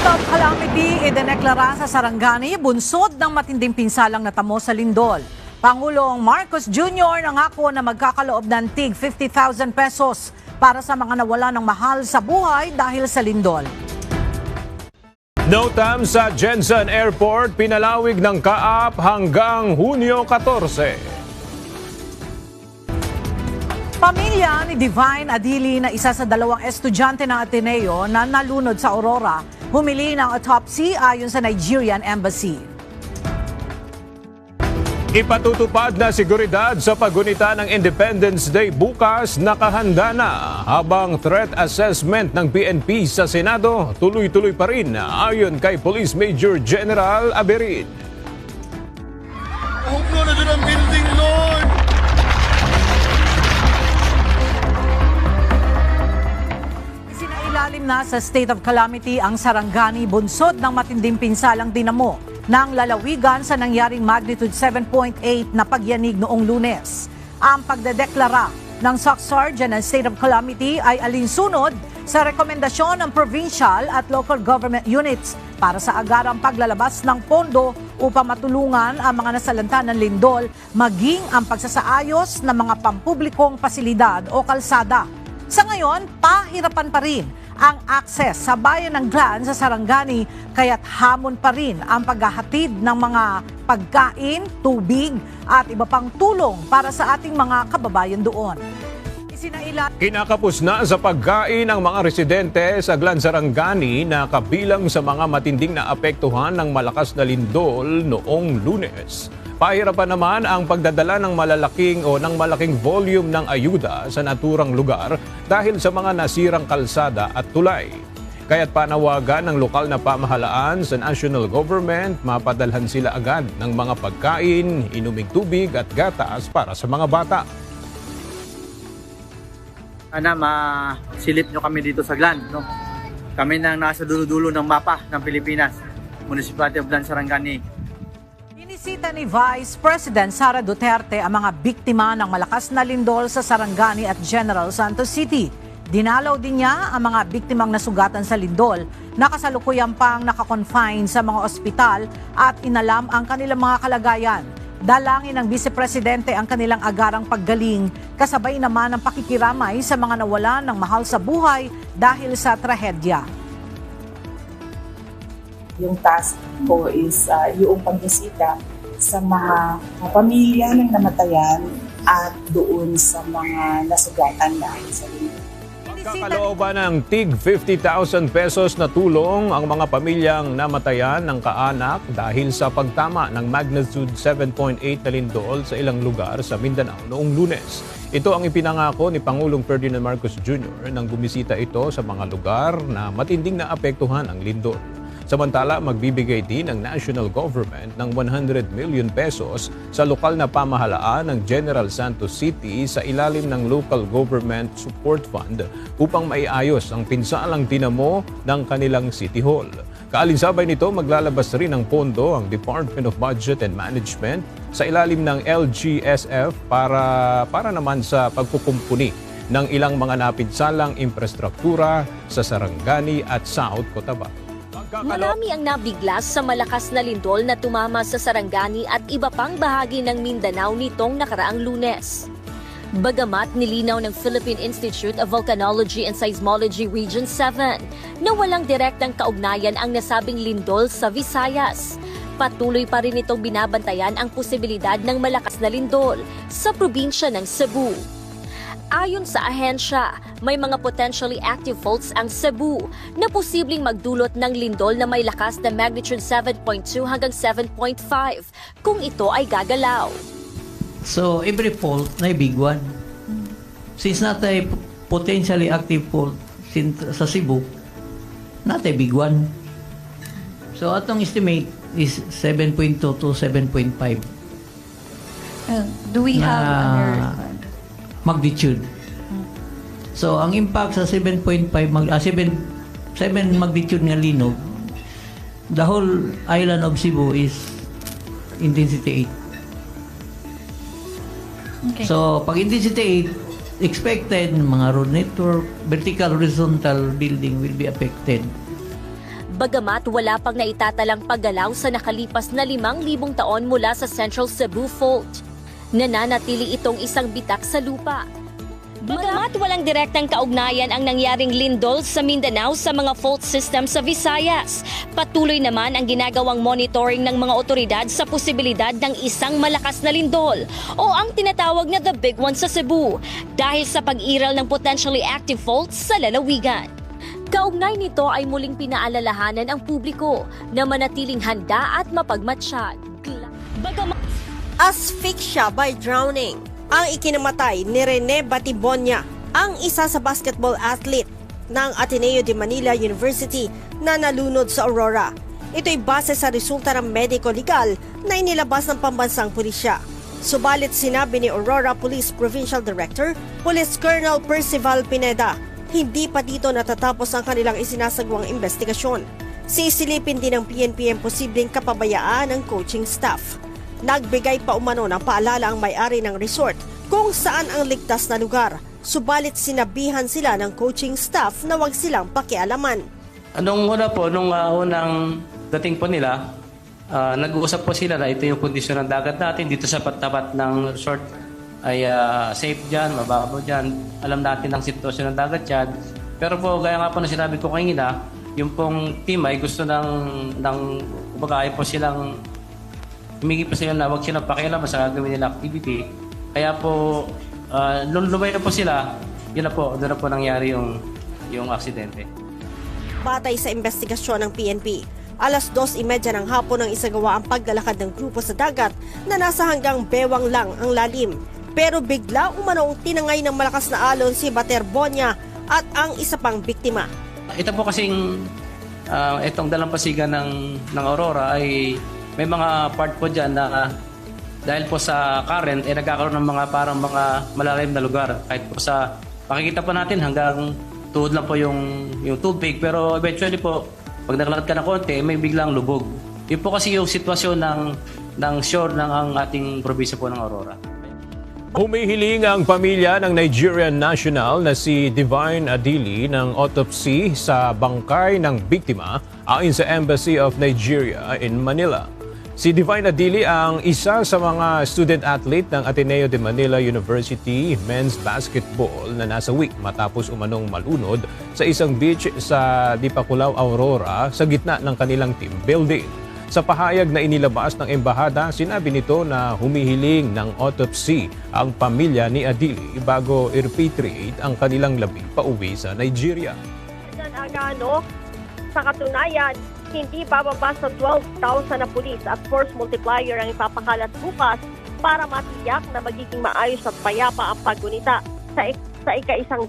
of calamity idineklara sa Sarangani, bunsod ng matinding pinsalang natamo sa lindol. Pangulong Marcos Jr. nangako na magkakaloob ng tig 50,000 pesos para sa mga nawala ng mahal sa buhay dahil sa lindol. NOTAM sa Jensen Airport, pinalawig ng kaap hanggang Hunyo 14. Pamilya ni Divine Adili na isa sa dalawang estudyante ng Ateneo na nalunod sa Aurora, humili ng autopsy ayon sa Nigerian Embassy. Ipatutupad na seguridad sa paggunita ng Independence Day bukas, nakahanda na, habang threat assessment ng PNP sa Senado tuloy-tuloy pa rin ayon kay Police Major General Aberid. Huklo na doon ang building, Lord! Isinailalim na sa state of calamity ang Sarangani, bunsod ng matinding pinsalang dinamo ng lalawigan sa nangyaring magnitude 7.8 na pagyanig noong Lunes. Ang pagdedeklara ng SOC Sergeant ng State of Calamity ay alinsunod sa rekomendasyon ng provincial at local government units para sa agarang paglalabas ng pondo upang matulungan ang mga nasalanta ng lindol, maging ang pagsasaayos ng mga pampublikong pasilidad o kalsada. Sa ngayon, pahirapan pa rin ang akses sa bayan ng Glan sa Sarangani, kaya't hamon pa rin ang paghahatid ng mga pagkain, tubig at iba pang tulong para sa ating mga kababayan doon. Kinakapos na sa pagkain ang mga residente sa Glan Sarangani na kabilang sa mga matinding naapektuhan ng malakas na lindol noong Lunes. Pahirapan naman ang pagdadala ng malaking volume ng ayuda sa naturang lugar dahil sa mga nasirang kalsada at tulay. Kaya't panawagan ng lokal na pamahalaan sa national government, mapadalhan sila agad ng mga pagkain, inuming tubig at gatas para sa mga bata. Sana masilip nyo kami dito sa Glan. No? Kami nang nasa dulo-dulo ng mapa ng Pilipinas, Municipality of Glan, Sarangani. Inisita ni Vice President Sara Duterte ang mga biktima ng malakas na lindol sa Sarangani at General Santos City. Dinalaw din niya ang mga biktimang nasugatan sa lindol na kasalukuyan pang nakakonfine sa mga ospital at inalam ang kanilang mga kalagayan. Dalangin ng Vice Presidente ang kanilang agarang paggaling, kasabay naman ang pakikiramay sa mga nawalan ng mahal sa buhay dahil sa trahedya. Yung task ko is yung pagbisita sa mga pamilya ng namatayan at doon sa mga nasugatan dahil sa lindol. Pagkakalooban ng tig 50,000 pesos na tulong ang mga pamilyang namatayan ng kaanak dahil sa pagtama ng magnitude 7.8 na lindol sa ilang lugar sa Mindanao noong Lunes. Ito ang ipinangako ni Pangulong Ferdinand Marcos Jr. nang bumisita ito sa mga lugar na matinding naapektuhan ng lindol. Samantala, magbibigay din ang national government ng 100 million pesos sa lokal na pamahalaan ng General Santos City sa ilalim ng Local Government Support Fund upang maiayos ang pinsalang dinamo ng kanilang City Hall. Kaalinsabay nito, maglalabas rin ng pondo ang Department of Budget and Management sa ilalim ng LGSF para naman sa pagkukumpuni ng ilang mga napinsalang infrastruktura sa Sarangani at South Cotabato. Marami ang nabiglas sa malakas na lindol na tumama sa Sarangani at iba pang bahagi ng Mindanao nitong nakaraang Lunes. Bagamat nilinaw ng Philippine Institute of Volcanology and Seismology Region 7 na walang direktang kaugnayan ang nasabing lindol sa Visayas, patuloy pa rin itong binabantayan ang posibilidad ng malakas na lindol sa probinsya ng Cebu. Ayon sa ahensya, may mga potentially active faults ang Cebu na posibleng magdulot ng lindol na may lakas na magnitude 7.2 hanggang 7.5 kung ito ay gagalaw. So every fault na big one. Since not a potentially active fault sa Cebu, not a big one. So atong estimate is 7.2 to 7.5. Do we have magnitude. So ang impact sa 7.5 7 magnitude nga linog, the whole island of Cebu is intensity 8. Okay. So pag intensity 8, expected mga road network, vertical horizontal building will be affected. Bagamat wala pang naitatalang paggalaw sa nakalipas na 5,000 taon mula sa Central Cebu Fault, nananatili itong isang bitak sa lupa. Bagamat walang direktang kaugnayan ang nangyaring lindol sa Mindanao sa mga fault system sa Visayas, patuloy naman ang ginagawang monitoring ng mga otoridad sa posibilidad ng isang malakas na lindol o ang tinatawag na the big one sa Cebu dahil sa pag-iral ng potentially active faults sa lalawigan. Kaugnay nito ay muling pinaalalahanan ang publiko na manatiling handa at mapagmatsyag. Bagamat Asphyxia by drowning ang ikinamatay ni Rene Batibonia, ang isa sa basketball athlete ng Ateneo de Manila University na nalunod sa Aurora. Ito'y base sa resulta ng medico-legal na inilabas ng pambansang pulisya. Subalit sinabi ni Aurora Police Provincial Director, Police Colonel Percival Pineda, hindi pa dito natatapos ang kanilang isinasagawang investigasyon. Sisilipin din ng PNP ang posibleng kapabayaan ng coaching staff. Nagbigay pa umano ng paalala ang may-ari ng resort kung saan ang ligtas na lugar. Subalit sinabihan sila ng coaching staff na wag silang pakialaman. Nung unang dating po nila, nag-uusap po sila na ito yung kondisyon ng dagat natin dito sa tapat ng resort ay safe dyan, mababaw dyan. Alam natin ang sitwasyon ng dagat dyan. Pero po, gaya nga po na sinabi ko kanina, yung pong team ay gusto kumbaga ay po silang humingi pa sila na huwag silang pakialam sa gagawin nila activity. Kaya po, lumayo na po sila, doon na po nangyari yung aksidente. Batay sa investigasyon ng PNP, alas 2:30 ng hapon ang isagawa ang paglalakad ng grupo sa dagat na nasa hanggang bewang lang ang lalim. Pero bigla umanong tinangay ng malakas na alon si Baterbonia at ang isa pang biktima. Ito po kasing itong dalampasigan ng Aurora ay may mga part po dyan na dahil po sa current ay nagkakaroon ng mga malalim na lugar. Kahit po sa makikita po natin hanggang tuhod lang po yung tubig, pero eventually po pag nakalakad ka na konti may biglang lubog. Yun po kasi yung sitwasyon ng shore ng ang ating probinsya po ng Aurora. Humihiling ang pamilya ng Nigerian national na si Divine Adili ng autopsy sa bangkay ng biktima ayon sa Embassy of Nigeria in Manila. Si Divine Adili ang isa sa mga student athlete ng Ateneo de Manila University men's basketball na nasawi matapos umanong malunod sa isang beach sa Dipakulaw, Aurora sa gitna ng kanilang team building. Sa pahayag na inilabas ng embahada, sinabi nito na humihiling ng autopsy ang pamilya ni Adili bago i-repatriate ang kanilang labi pauwi sa Nigeria. Sa katunayan, hindi bababa sa 12,000 na pulis at force multiplier ang ipapakalat bukas para matiyak na magiging maayos at payapa ang paggunita sa ika-128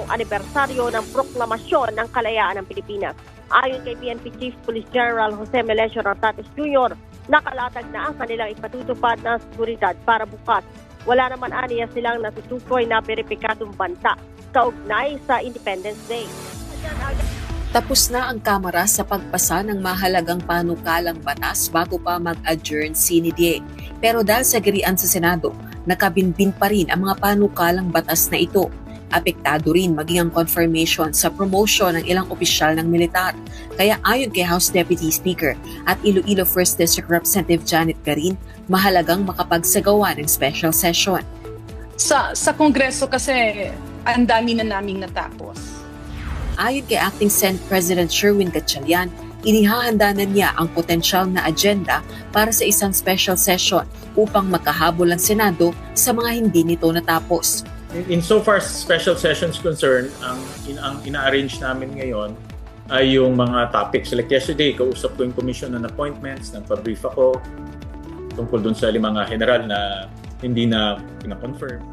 anibersaryo ng proklamasyon ng kalayaan ng Pilipinas. Ayon kay PNP Chief Police General Jose Melesio Rastates Jr., nakalatag na ang kanilang ipatutupad na seguridad para bukas. Wala naman aniya silang natutukoy na beripikadong banta kaugnay sa Independence Day. Tapos na ang Kamara sa pagpasa ng mahalagang panukalang batas bago pa mag-adjourn sinidye. Pero dahil sa girian sa Senado, nakabinbin pa rin ang mga panukalang batas na ito. Apektado rin maging ang confirmation sa promotion ng ilang opisyal ng militar. Kaya ayon kay House Deputy Speaker at Iloilo 1st District Representative Janet Garin, mahalagang makapagsagawa ng special session. Sa Kongreso kasi ang dami na naming natapos. Ayon kay Acting Senate President Sherwin Gatchalian, inihahanda na niya ang potensyal na agenda para sa isang special session upang makahabol ang Senado sa mga hindi nito natapos. Insofar as special sessions concerned, ang ina-arrange namin ngayon ay yung mga topics. Like yesterday, kausap ko yung Commission on Appointments, nagpa-brief ako tungkol dun sa mga general na hindi na pina-confirm.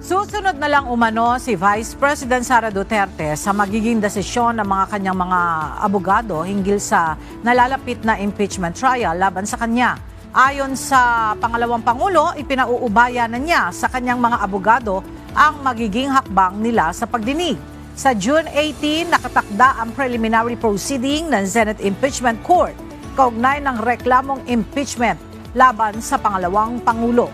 Susunod na lang umano si Vice President Sara Duterte sa magiging desisyon ng mga kanyang mga abogado hinggil sa nalalapit na impeachment trial laban sa kanya. Ayon sa pangalawang Pangulo, ipinauubaya na niya sa kanyang mga abogado ang magiging hakbang nila sa pagdinig. Sa June 18, nakatakda ang preliminary proceeding ng Senate Impeachment Court kaugnay ng reklamong impeachment laban sa pangalawang Pangulo.